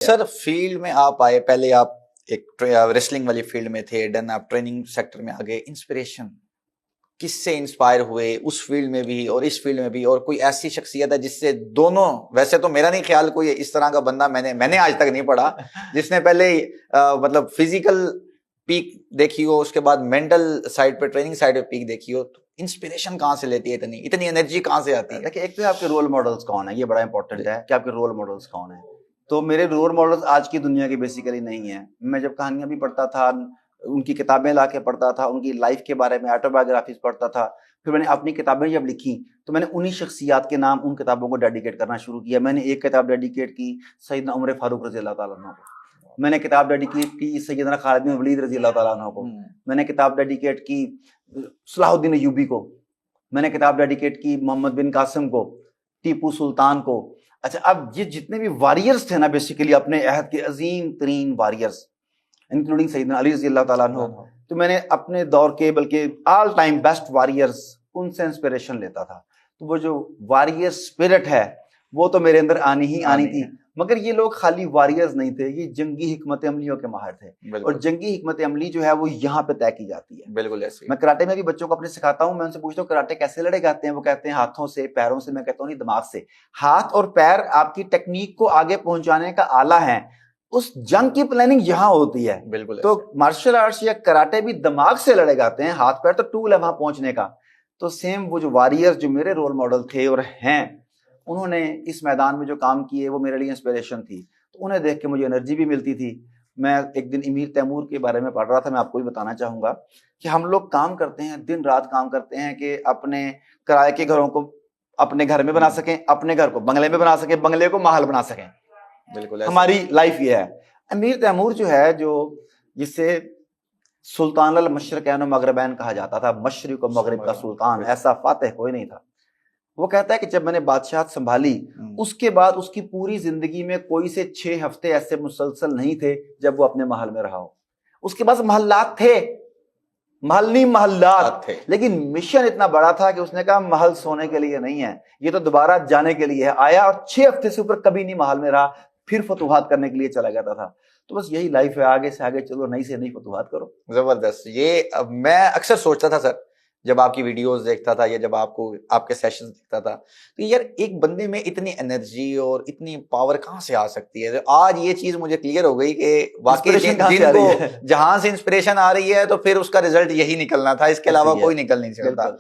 Sir field में आप आए, पहले आप एक रेसलिंग वाली फील्ड में थे, देन आप ट्रेनिंग सेक्टर में आ गए। इंस्पिरेशन किससे इंस्पायर हुए उस फील्ड में भी और इस फील्ड में भी? और कोई ऐसी शख्सियत है जिससे दोनों, वैसे तो मेरा नहीं ख्याल कोई इस तरह का बंदा मैंने आज तक नहीं पढ़ा जिसने पहले मतलब फिजिकल पीक देखी हो, उसके बाद मेंटल साइड पे, ट्रेनिंग साइड पे पीक देखी हो। तो इंस्पिरेशन कहाँ से लेती है, इतनी इतनी एनर्जी कहाँ से आती है? देखिए, एक तो आपके रोल मॉडल्स कौन है, ये बड़ा इंपॉर्टेंट है कि आपके रोल मॉडल्स कौन है। तो मेरे रोल मॉडल्स आज की दुनिया के बेसिकली नहीं है। मैं जब कहानियां भी पढ़ता था, उनकी किताबें ला के पढ़ता था, उनकी लाइफ के बारे में ऑटोबायोग्राफीज पढ़ता था, फिर मैंने अपनी किताबें जब लिखी तो मैंने उन्हीं शख्सियात के नाम उन किताबों को डेडिकेट करना शुरू किया। मैंने एक किताब डेडिकेट की सैयदना उमर फारूक रज़ी अल्लाह ताला अन्हु को, मैंने किताब डेडिकेट की सैयदना खालिद बिन वलीद रज़ी अल्लाह ताला अन्हु को, मैंने किताब डेडिकेट की सलाहुद्दीन अय्यूबी को, मैंने किताब डेडिकेट की मोहम्मद बिन कासिम को, टीपू सुल्तान को। अच्छा, अब ये जितने भी वॉरियर्स थे ना, बेसिकली अपने अहद के अजीम तरीन वॉरियर्स, इंक्लूडिंग सैयदना अली रज़ी अल्लाह ताला अन्हु, तो मैंने अपने दौर के बल्कि ऑल टाइम बेस्ट वॉरियर्स, उनसे इंस्पिरेशन लेता था। तो वो जो वॉरियर स्पिरिट है वो तो मेरे अंदर आनी ही आनी थी। मगर ये लोग खाली वॉरियर्स नहीं थे, ये जंगी हिकमत अमलियों के माहिर थे। और जंगी हिकमत अमली जो है वो यहाँ पे तय की जाती है। बिल्कुल ऐसे। मैं कराटे में भी बच्चों को अपने सिखाता हूँ, मैं उनसे पूछता हूँ कराटे कैसे लड़े जाते हैं, वो कहते हैं हाथों से, पैरों से। मैं कहता हूँ नहीं, दिमाग से। हाथ और पैर आपकी टेक्निक को आगे पहुंचाने का आला है, उस जंग की प्लानिंग यहाँ होती है। बिल्कुल। तो मार्शल आर्ट्स या कराटे भी दिमाग से लड़े जाते हैं, हाथ पैर तो टूल है वहां पहुंचने का। तो सेम वो जो वॉरियर्स जो मेरे रोल मॉडल थे और हैं, उन्होंने इस मैदान में जो काम किए वो मेरे लिए इंस्पिरेशन थी। तो उन्हें देख के मुझे एनर्जी भी मिलती थी। मैं एक दिन अमीर तैमूर के बारे में पढ़ रहा था, मैं आपको भी बताना चाहूंगा कि हम लोग काम करते हैं, दिन रात काम करते हैं कि अपने किराए के घरों को अपने घर में बना सकें, अपने घर को बंगले में बना सकें, बंगले को महल बना सकें। बिल्कुल हमारी लाइफ ये है। अमीर तैमूर जो है, जो जिससे सुल्तान अल मशरकैन व मगरबैन कहा जाता था, मशरिक और मगरिब का सुल्तान, ऐसा फातेह कोई नहीं था। वो कहता है कि जब मैंने बादशाहत संभाली, उसके बाद उसकी पूरी जिंदगी में कोई से 6 हफ्ते ऐसे मुसलसल नहीं थे जब वो अपने महल में रहा हो। उसके पास महल्लात थे, महल नहीं महल्लात थे, लेकिन मिशन इतना बड़ा था कि उसने कहा महल सोने के लिए नहीं है, ये तो दोबारा जाने के लिए है। आया और 6 हफ्ते से ऊपर कभी नहीं महल में रहा, फिर फतुहात करने के लिए चला जाता था। तो बस यही लाइफ है, आगे से आगे चलो, नई से नई फतुहात करो। जबरदस्त। ये अब मैं अक्सर सोचता था सर, जब आपकी वीडियोस देखता था या जब आपको आपके सेशंस देखता था, तो यार एक बंदे में इतनी एनर्जी और इतनी पावर कहाँ से आ सकती है। आज ये चीज मुझे क्लियर हो गई कि वाकई जिनको जहां से इंस्पिरेशन आ रही है तो फिर उसका रिजल्ट यही निकलना था, इसके अलावा कोई निकल नहीं सकता।